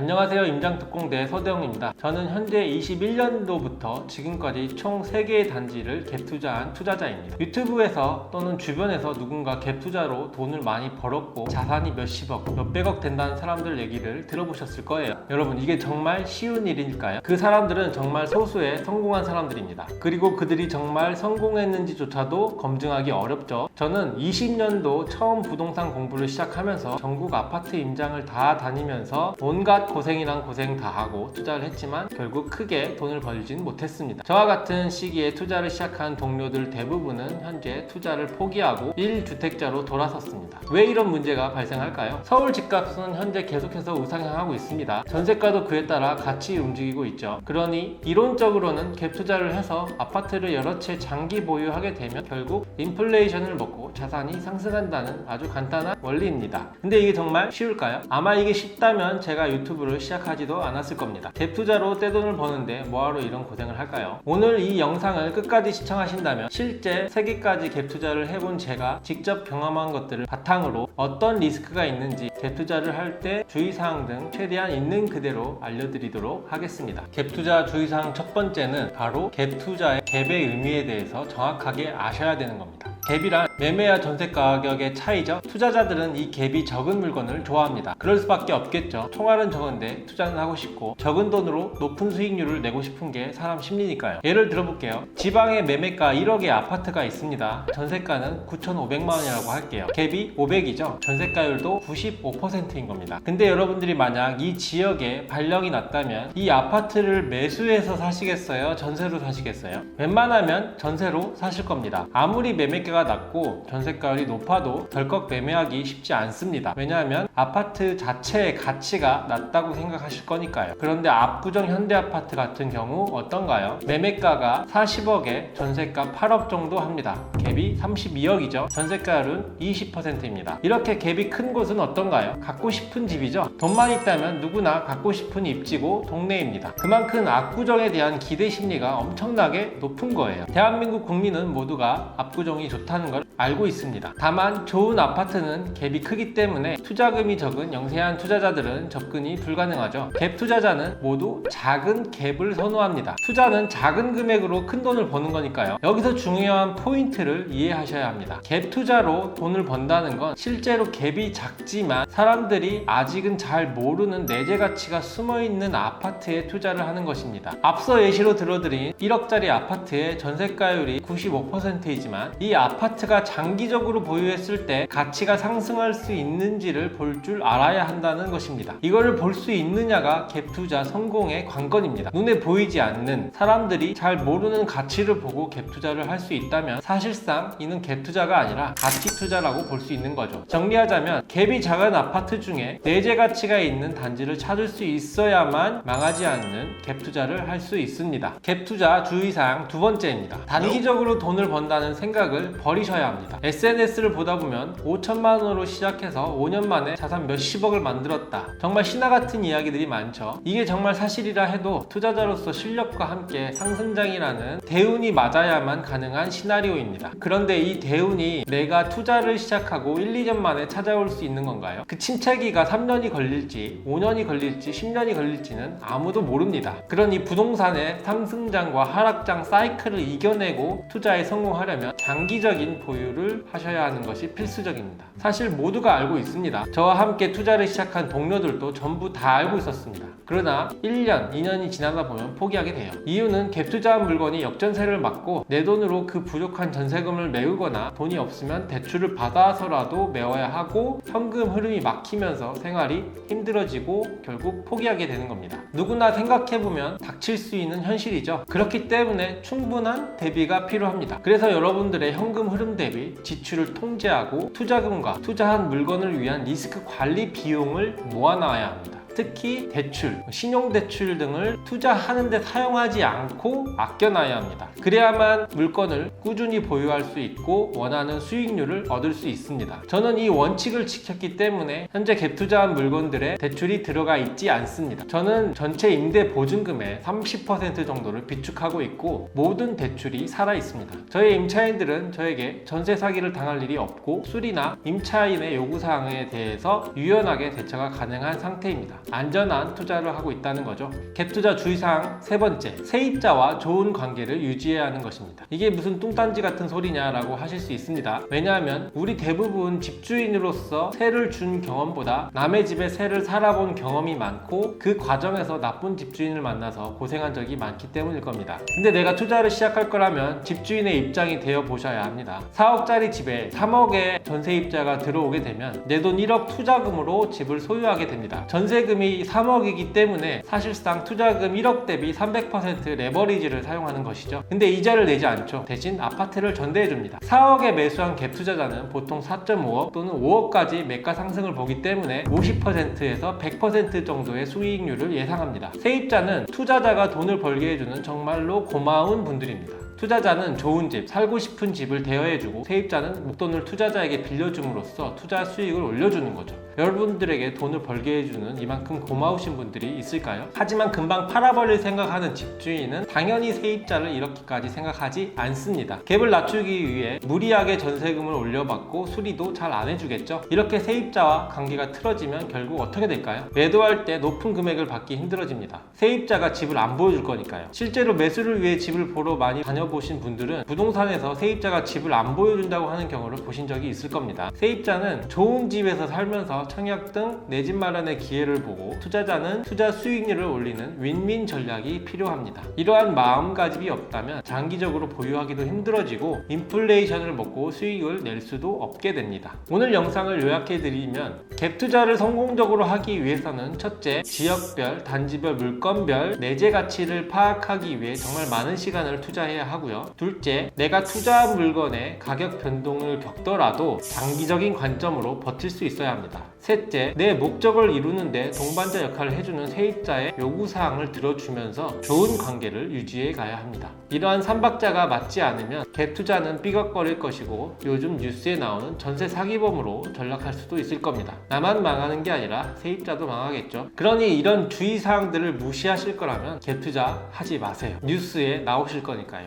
안녕하세요. 임장특공대 서대웅입니다. 저는 현재 21년도부터 지금까지 총 3개의 단지를 갭 투자한 투자자입니다. 유튜브에서 또는 주변에서 누군가 갭 투자로 돈을 많이 벌었고 자산이 몇십억, 몇백억 된다는 사람들 얘기를 들어보셨을 거예요. 여러분, 이게 정말 쉬운 일일까요? 그 사람들은 정말 소수의 성공한 사람들입니다. 그리고 그들이 정말 성공했는지조차도 검증하기 어렵죠. 저는 20년도 처음 부동산 공부를 시작하면서 전국 아파트 임장을 다 다니면서 온갖 고생이란 고생 다 하고 투자를 했지만 결국 크게 돈을 벌진 못했습니다. 저와 같은 시기에 투자를 시작한 동료들 대부분은 현재 투자를 포기하고 1주택자로 돌아섰습니다. 왜 이런 문제가 발생할까요? 서울 집값은 현재 계속해서 우상향하고 있습니다. 전세가도 그에 따라 같이 움직이고 있죠. 그러니 이론적으로는 갭 투자를 해서 아파트를 여러 채 장기 보유하게 되면 결국 인플레이션을 먹고 자산이 상승한다는 아주 간단한 원리입니다. 근데 이게 정말 쉬울까요? 아마 이게 쉽다면 제가 유튜브를 시작하지도 않았을 겁니다. 갭 투자로 떼돈을 버는데 뭐하러 이런 고생을 할까요? 오늘 이 영상을 끝까지 시청하신다면 실제 3개까지 갭 투자를 해본 제가 직접 경험한 것들을 바탕으로 어떤 리스크가 있는지 갭 투자를 할 때 주의사항 등 최대한 있는 그대로 알려드리도록 하겠습니다. 갭 투자 주의사항 첫 번째는 바로 갭 투자의 갭의 의미에 대해서 정확하게 아셔야 되는 겁니다. 갭이란 매매와 전세 가격의 차이죠. 투자자들은 이 갭이 적은 물건을 좋아합니다. 그럴 수밖에 없겠죠. 총알은 적은데 투자는 하고 싶고 적은 돈으로 높은 수익률을 내고 싶은 게 사람 심리니까요. 예를 들어볼게요. 지방에 매매가 1억의 아파트가 있습니다. 전세가는 9,500만 원이라고 할게요. 갭이 500이죠. 전세가율도 95%인 겁니다. 근데 여러분들이 만약 이 지역에 발령이 났다면 이 아파트를 매수해서 사시겠어요? 전세로 사시겠어요? 웬만하면 전세로 사실 겁니다. 아무리 매매가가 낮고 전세가율이 높아도 덜컥 매매하기 쉽지 않습니다. 왜냐하면 아파트 자체의 가치가 낮다고 생각하실 거니까요. 그런데 압구정 현대아파트 같은 경우 어떤가요? 매매가가 40억에 전세가 8억 정도 합니다. 갭이 32억이죠. 전세가율은 20%입니다. 이렇게 갭이 큰 곳은 어떤가요? 갖고 싶은 집이죠. 돈만 있다면 누구나 갖고 싶은 입지고 동네입니다. 그만큼 압구정에 대한 기대 심리가 엄청나게 높은 거예요. 대한민국 국민은 모두가 압구정이 좋다는 걸 알고 있습니다. 다만 좋은 아파트는 갭이 크기 때문에 투자금이 적은 영세한 투자자들은 접근이 불가능하죠. 갭 투자자는 모두 작은 갭을 선호합니다. 투자는 작은 금액으로 큰 돈을 버는 거니까요. 여기서 중요한 포인트를 이해하셔야 합니다. 갭 투자로 돈을 번다는 건 실제로 갭이 작지만 사람들이 아직은 잘 모르는 내재 가치가 숨어있는 아파트에 투자를 하는 것입니다. 앞서 예시로 들어드린 1억짜리 아파트의 전세가율이 95%이지만 이 아파트가 장기적으로 보유했을 때 가치가 상승할 수 있는지를 볼 줄 알아야 한다는 것입니다. 이거를 볼 수 있느냐가 갭 투자 성공의 관건입니다. 눈에 보이지 않는 사람들이 잘 모르는 가치를 보고 갭 투자를 할 수 있다면 사실상 이는 갭 투자가 아니라 가치 투자라고 볼 수 있는 거죠. 정리하자면 갭이 작은 아파트 중에 내재 가치가 있는 단지를 찾을 수 있어야만 망하지 않는 갭 투자를 할 수 있습니다. 갭 투자 주의사항 두 번째입니다. 단기적으로 돈을 번다는 생각을 버리셔야 합니다. SNS를 보다 보면 5천만 원으로 시작해서 5년 만에 자산 몇십억을 만들었다. 정말 신화 같은 이야기들이 많죠. 이게 정말 사실이라 해도 투자자로서 실력과 함께 상승장이라는 대운이 맞아야만 가능한 시나리오입니다. 그런데 이 대운이 내가 투자를 시작하고 1, 2년 만에 찾아올 수 있는 건가요? 그 침체기가 3년이 걸릴지 5년이 걸릴지 10년이 걸릴지는 아무도 모릅니다. 그러니 부동산의 상승장과 하락장 사이클을 이겨내고 투자에 성공하려면 장기적인 보유를 하셔야 하는 것이 필수적입니다. 사실 모두가 알고 있습니다. 저와 함께 투자를 시작한 동료들도 전부 다 알고 있었습니다. 그러나 1년, 2년이 지나다 보면 포기하게 돼요. 이유는 갭 투자한 물건이 역전세를 맞고 내 돈으로 그 부족한 전세금을 메우거나 돈이 없으면 대출을 받아서라도 메워야 하고 현금 흐름이 막히면서 생활이 힘들어지고 결국 포기하게 되는 겁니다. 누구나 생각해보면 닥칠 수 있는 현실이죠. 그렇기 때문에 충분한 대비가 필요합니다. 그래서 여러분들의 현금 흐름 대비 지출을 통제하고 투자금과 투자한 물건을 위한 리스크 관리 비용을 모아놔야 합니다. 특히 대출, 신용대출 등을 투자하는 데 사용하지 않고 아껴놔야 합니다. 그래야만 물건을 꾸준히 보유할 수 있고 원하는 수익률을 얻을 수 있습니다. 저는 이 원칙을 지켰기 때문에 현재 갭 투자한 물건들에 대출이 들어가 있지 않습니다. 저는 전체 임대 보증금의 30% 정도를 비축하고 있고 모든 대출이 살아 있습니다. 저희 임차인들은 저에게 전세 사기를 당할 일이 없고 수리나 임차인의 요구사항에 대해서 유연하게 대처가 가능한 상태입니다. 안전한 투자를 하고 있다는 거죠. 갭 투자 주의사항 세 번째, 세입자와 좋은 관계를 유지해야 하는 것입니다. 이게 무슨 뚱딴지 같은 소리냐라고 하실 수 있습니다. 왜냐하면 우리 대부분 집주인으로서 세를 준 경험보다 남의 집에 세를 살아본 경험이 많고 그 과정에서 나쁜 집주인을 만나서 고생한 적이 많기 때문일 겁니다. 근데 내가 투자를 시작할 거라면 집주인의 입장이 되어 보셔야 합니다. 4억짜리 집에 3억의 전세입자가 들어오게 되면 내 돈 1억 투자금으로 집을 소유하게 됩니다. 전세금이 3억이기 때문에 사실상 투자금 1억 대비 300% 레버리지를 사용하는 것이죠. 근데 이자를 내지 않죠. 대신 아파트를 전대해 줍니다. 4억에 매수한 갭 투자자는 보통 4.5억 또는 5억까지 매가 상승을 보기 때문에 50%에서 100% 정도의 수익률을 예상합니다. 세입자는 투자자가 돈을 벌게 해주는 정말로 고마운 분들입니다. 투자자는 좋은 집, 살고 싶은 집을 대여해주고 세입자는 목돈을 투자자에게 빌려줌으로써 투자 수익을 올려주는 거죠. 여러분들에게 돈을 벌게 해주는 이만큼 고마우신 분들이 있을까요? 하지만 금방 팔아버릴 생각하는 집주인은 당연히 세입자를 이렇게까지 생각하지 않습니다. 갭을 낮추기 위해 무리하게 전세금을 올려받고 수리도 잘 안 해주겠죠. 이렇게 세입자와 관계가 틀어지면 결국 어떻게 될까요? 매도할 때 높은 금액을 받기 힘들어집니다. 세입자가 집을 안 보여줄 거니까요. 실제로 매수를 위해 집을 보러 많이 다녀보신 분들은 부동산에서 세입자가 집을 안 보여준다고 하는 경우를 보신 적이 있을 겁니다. 세입자는 좋은 집에서 살면서 청약 등 내 집 마련의 기회를 보고 투자자는 투자 수익률을 올리는 윈윈 전략이 필요합니다. 이러한 마음가짐이 없다면 장기적으로 보유하기도 힘들어지고 인플레이션을 먹고 수익을 낼 수도 없게 됩니다. 오늘 영상을 요약해드리면 갭 투자를 성공적으로 하기 위해서는 첫째, 지역별, 단지별, 물건별 내재 가치를 파악하기 위해 정말 많은 시간을 투자해야 하고요. 둘째, 내가 투자한 물건의 가격 변동을 겪더라도 장기적인 관점으로 버틸 수 있어야 합니다. 셋째, 내 목적을 이루는데 동반자 역할을 해주는 세입자의 요구사항을 들어주면서 좋은 관계를 유지해 가야 합니다. 이러한 삼박자가 맞지 않으면 갭 투자는 삐걱거릴 것이고 요즘 뉴스에 나오는 전세 사기범으로 전락할 수도 있을 겁니다. 나만 망하는 게 아니라 세입자도 망하겠죠. 그러니 이런 주의사항들을 무시하실 거라면 갭 투자 하지 마세요. 뉴스에 나오실 거니까요.